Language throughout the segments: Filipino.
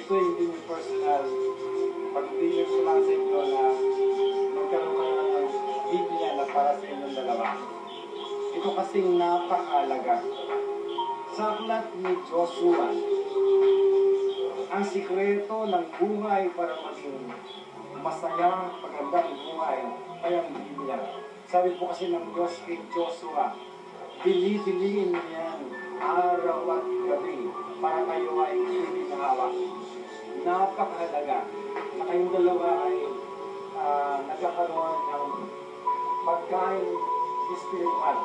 ito hindi yung personal. Pag-bilip ko lang sa inyo na magkaroon kayo ng Biblia na para sa inyong dalawa. Ito kasing napakahalaga. Sa aklat ni Joshua, ang sikreto ng buhay para maging masaya, pagandang buhay ay ang Biblia. Sabi po kasi ng Diyos kay Joshua, bili-biliin mo yan araw at gabi para kayo ay pinahawak. Napakahalaga na kayong dalawa ay nagkakaroon ng pagkain spiritual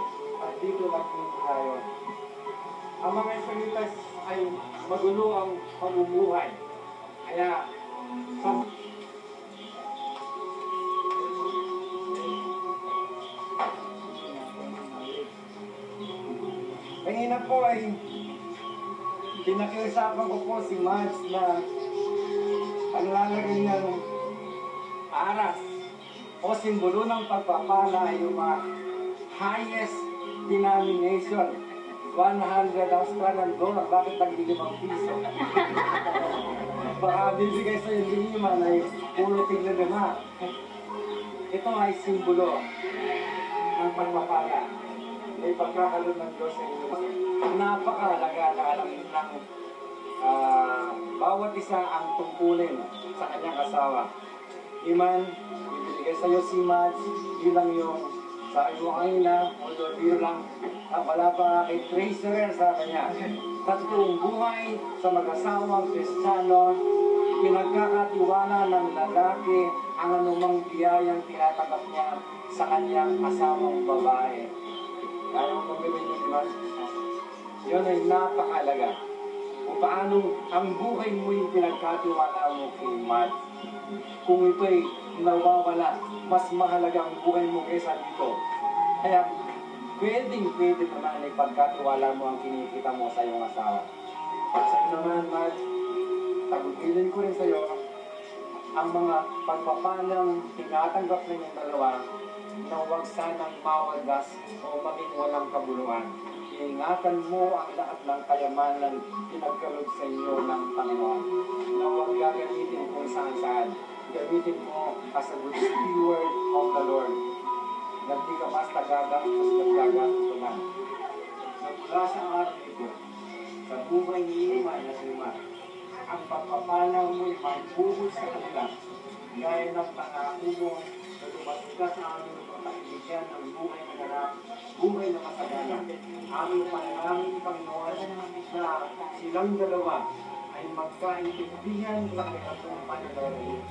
at dito naging tayo. Ang mga Israelitas ay magulo ang pamumuhay. Kaya kanina po ay pinakiusapan ko po si Mads na ang lalagay ng aras o simbolo ng pagpapala yung mga highest denomination. 100 Australian dollar, bakit nag-5 piso? Baka bibigay sa iyo naman ay pulutin na naman. Ito ay simbolo ng pagpapala. May pagkakaroon ng Diyos sa inyo. Napakahalaga na alam ng bawat isa ang tungkulin sa kanyang asawa. Iman, ibibigay sa iyo si Mads, yun lang yung sa iyo ang ina, although biro lang, wala pa kay Tracer sa kanya. Tatlong buhay sa mag-asawang Kristiyano, pinagkakatiwala ng lalaki ang anumang biyayang tinatanggap niya sa kanyang asawang babae. Kaya mo pagbibinig yun, diba? Yun ay napakalaga. Kung paano ang buhay mo yung pinagkatiwala mo kay Mads. Kung ito'y nawawala, mas mahalaga ang buhay mo kaysa dito. Kaya pwede naman ay pagkatiwala mo ang kinikita mo sa iyong asawa. At sa iyo naman, Mads, tagugilin ko rin sa iyo ang mga pagpapalang tinatanggap na yung dalawa na huwag sanang mawagas o maging walang kabuluhan. Iingatan mo ang lahat ng kayamanan pinagkaloob sa inyo ng Panginoon. Na huwag gagamitin kung saan-saan. Gamitin mo as a good steward of the Lord. Na di ka basta gagastos at gagastos naman. Nagmula sa araw ito, sa buhay ni Iman at Iman, ang pagpapalaw mo ay magbubod sa kanila, gaya ng pangako mo na dumating ka sa aming pagkakibigyan ng buhay na ganap, buhay na masagana. Aming panalangin, Panginoon, na silang dalawa ay magkaintindihan sa kanilang panalangin.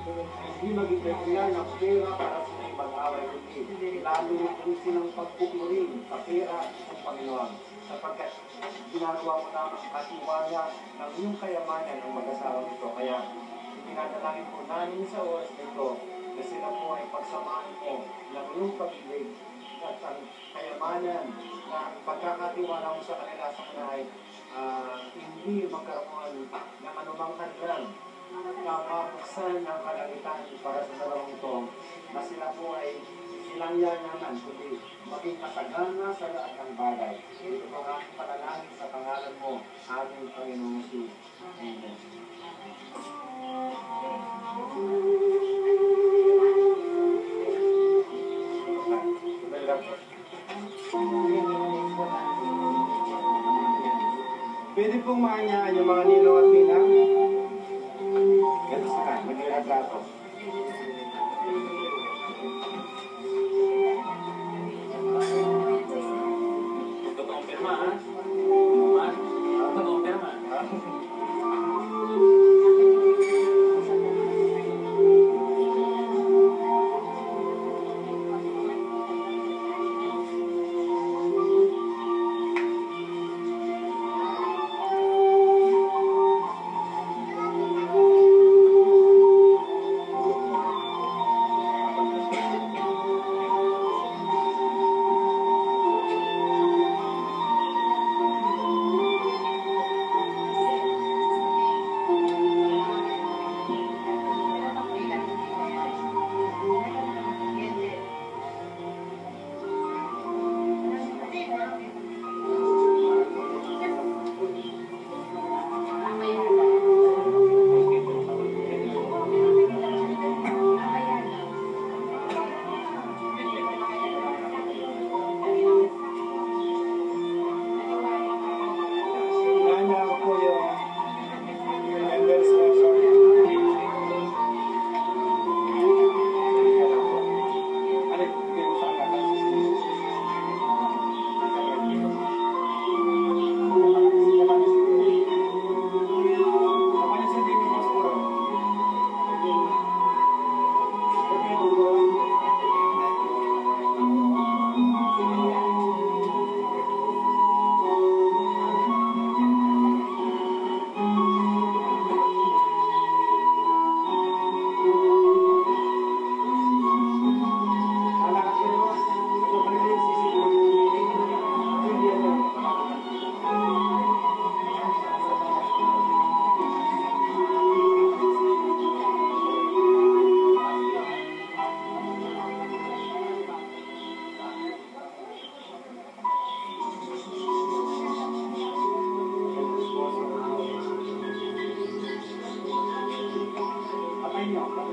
Hindi maging dahilan ng pera para sa may mag-away kundi, lalo kung silang pagpupurin sa pera ng Panginoon. Sapagkat ginagawa mo naman katiwala ng iyong kayamanan ng mag-asawa nito. Kaya itinadalangin po namin sa oras nito na sila po ay pagsamahan mo ng iyong pag-ibig at ang kayamanan na pagkakatiwala mo sa kanila sa kanay hindi magkaroon ng anumang kanlang na mapuksan ng kalangitan para sa dalawang ito na sila po ay silang yayaman kundi maging kasagana sa lahat ng bagay. Ito po ang aking panalangin sa pangalan mo, aming Panginoong Jesus. Amen. Pwede pong maanyaan yung mga ninong at ninang. Ganito sa kan, mag-iretrato. Totoong pirma, ha? Totoong pirma.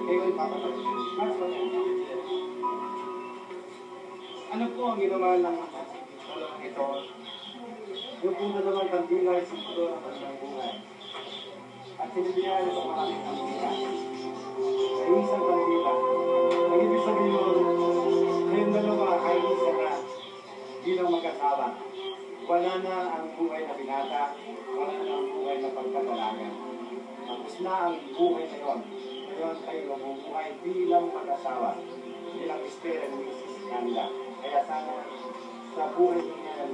kayo ay papatawin. Ano po ang ginawa ng dalawang ito? Yung po dalawang kandila ay sinturo ng kanilang buhay. At sinibihan sa maraming kandila. Ay isang kandila. Ang ibig sabihin mo, kayong dalawa ay isa na bilang mag-asawa. Wala na ang buhay na binata, wala na ang buhay na pagkadalaga. Tapos na ang buhay na yun. Ngayon kayo mabubuhay bilang mag-asawa, bilang Esther and Mrs. Kanda. Kaya sana sa buhay niyo yan,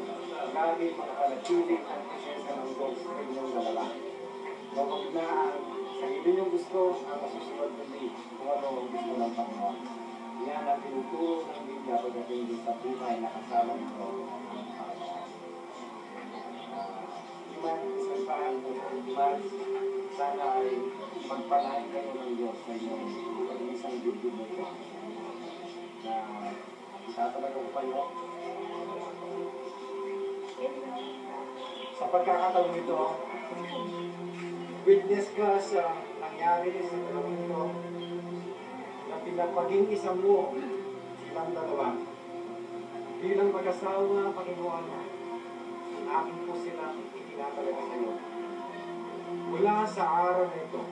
lagi makapanatili ang presensya ng Diyos sa inyong dalawa. Huwag na ang sarili niyong gusto ang masusunod kundi kung ano ang gusto ng Panginoon. Yan ang tinuturo ng Biblia pagdating din sa buhay na kasama nito ang Panginoon. Isang paan po sa Mas, sana ay magpalain kayo ng Diyos sa inyong pag-isang dibdib mo ito. Na itatalaga ko kayo. Sa pagkakataon ito, witness ka sa nangyari sa dalawang ito na pinapaging isa mo silang dalawa. Bilang mag-asawa, Panginoon, akin po sila itinatalaga sa iyo. Mula sa araw na ito,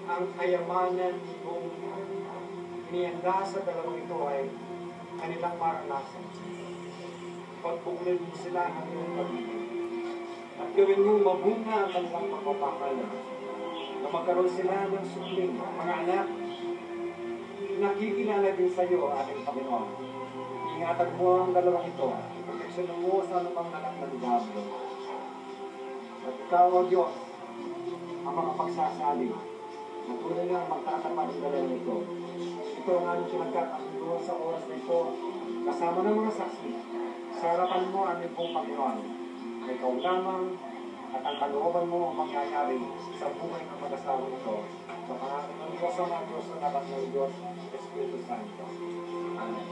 ang kayamanan mong inihanda sa dalawang ito ay kanilang maranasan. Pagbuklod mo sila ng iyong pag-ibig. At gawin niyong mabunga ang kanilang pagpapakala. Na magkaroon sila ng supling, mga anak, nakikilala din sa iyo, ating Panginoon. Ingatan mo ang dalawang ito. Proteksyonan mo sa anumang anak ng diablo. At ikaw, O Diyos, ang mga pagsasaling. Na tunay nga magtatapat ang dalawang ito. Ito ang aming pinagkakasunduan sa oras na ito. Kasama ng mga saksi. Sa harapan mo, aming pong Panginoon. Na ikaw lamang at ang kalooban mo ang mangyayari sa buhay ng mag-asawa nito. Sa pangalan ng Diyos ang mga Diyos ang anak ng Diyos, Espiritu Santo. Amen.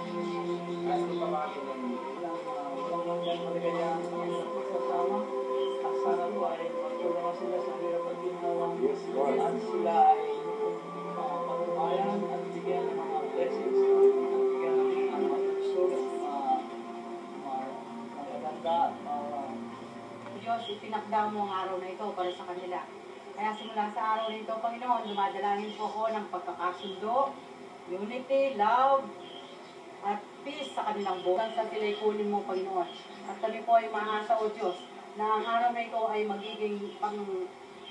Nasa ipamagin ng walang yan maligayang sa kanilang pagsasama. At sana po ay magtulungan sila sa hirap at ginawa. Yes, Lord. At sila ay pagbabayan at bigyan ng mga blessings. At bigyan ng mga pagsulat, magaganda at Diyos, itinakda mo ang araw na ito para sa kanila. Kaya simula sa araw na ito, Panginoon, dumadalangin po ako ng pagkakasundo, unity, love, at peace sa kanilang buhay. Sa sila'y kunin mo, Panginoon. At kami po ay maasa, O Diyos, na ang araw na ito ay magiging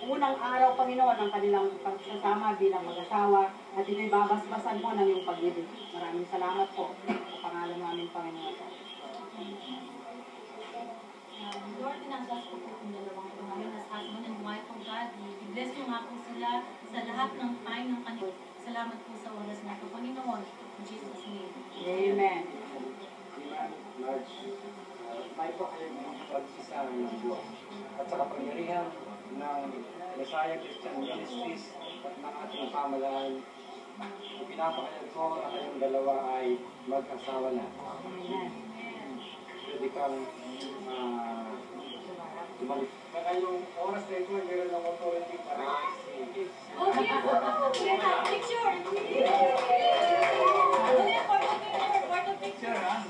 unang araw, Panginoon, ng kanilang pagsasama bilang mag-asawa at ito'y babasbasan mo ng iyong pag-ibig. Maraming salamat po sa pangalan namin, Panginoon. Lord, tinanggas ko po kung dalawang ito ngayon as husband and wife of God. I-bless mo nga po sila sa lahat ng time ng kanila. Salamat po sa oras na ito, Panginoon. In Jesus' name. Amen. May pa kayong pagsisama ng Diyos at sa kapangyarihan ng Messiah Christian Ministries at ng ating pamalaan. Pinapakayag ko na kayong dalawa ay mag-asawa na. Amen. Pwede kang bumalik. Kaya yung oras na ito, meron ng authority para i-see. Okay, picture! Picture, ha?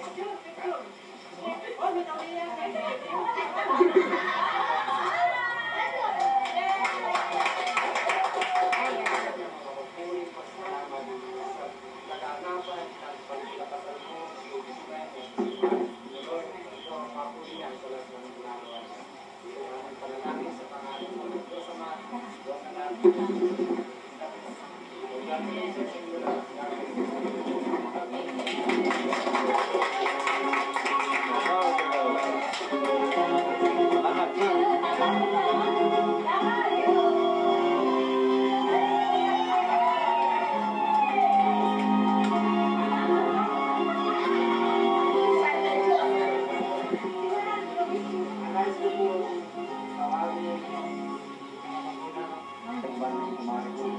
Thank you.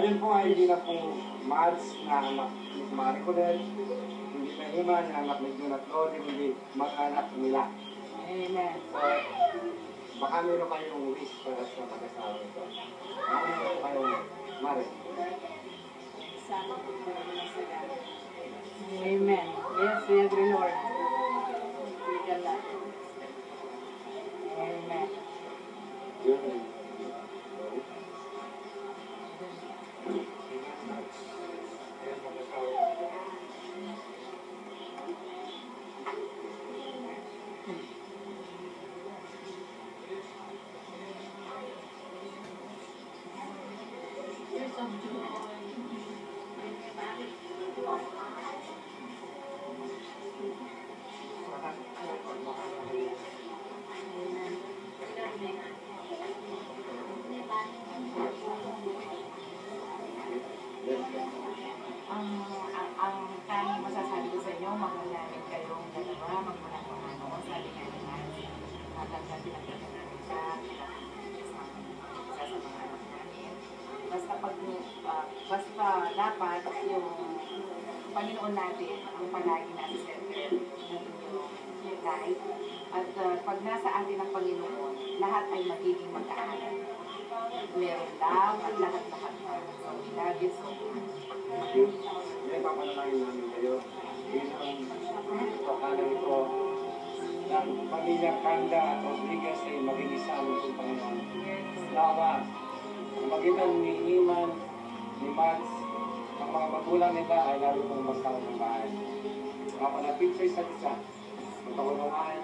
Ngayon po ay hindi na po Mads na anak ni Marie Colette, hindi na Iman na anak ni June at Lodi, hindi mag-anak nila. Amen. So, baka meron kayong wish para sa mag-asawa ito. Baka meron po kayong Marie. Sana po na sila. Amen. Yes, we agree, Lord. We can that. Amen. Yun. Years of joy. Ang tanging masasabi ko sa inyo, magmulamin kayong dalawa, magmulamin ako, sabi nga naman, natagdag pinagdagan namin siya, isa sa mga anak namin. Basta dapat yung Panginoon natin, ang palagi nasa center, yung guide. At pag nasa atin ang Panginoon, lahat ay magiging magkaanan. Meron lang at lahat-lahat. So, we love you so much. Yan, papanalangin namin kayo. Yun ang pagkalang ko ng pamilya Kanda at Rodriguez ay maging isa ng Panginoon. Nawa, ang magitan ni Iman, ni Mads, ang mga magulang nila ay lalo kong magkaroon ng bahay. Mapanapit sa isa't isa, magkakulungan,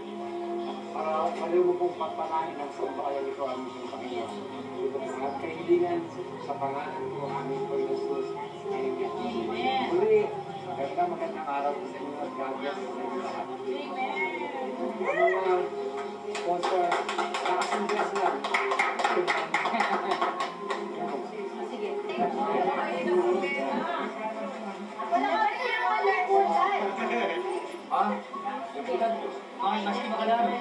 para maliw pong pagpanahin ng sumbayan ito ang aming Panginoon. At kahilingan sa pangalan ko, aming Panginoon. Amen. Muli, magandang araw po sa inyo at God bless sa inyo lahat. Ang mga sponsor, nakasindas lang. Sige. Ah, maski makalaman.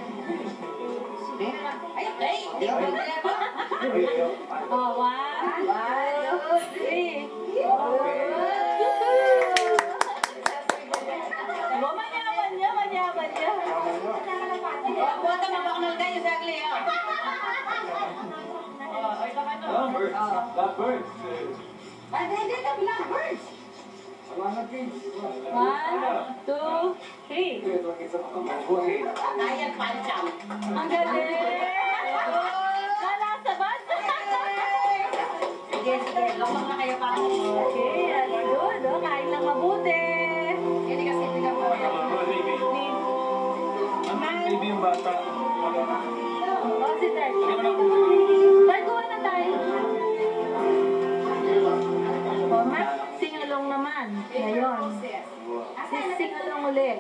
Oh, 1, 2, 3. Manyaman niya. Buwata mo bakal kayo sa agli, ha? Lovebirds. Lovebirds. Ay, hindi ka blackbirds. Salamat, kids. 1, 2, 3. Ito ang isang mabuhay. Ayan, pancham. Ang galing! Nalasabat! Sige, sige. Lomang na kayo para. Okay, that's good. Oh, kain lang mabuti. Hindi kasi hindi ka po. Baby yung bata. Oh, si Ted. Ted, kuha na tayo. Oh, Max, sing-along naman. Ngayon. Sing-along ulit.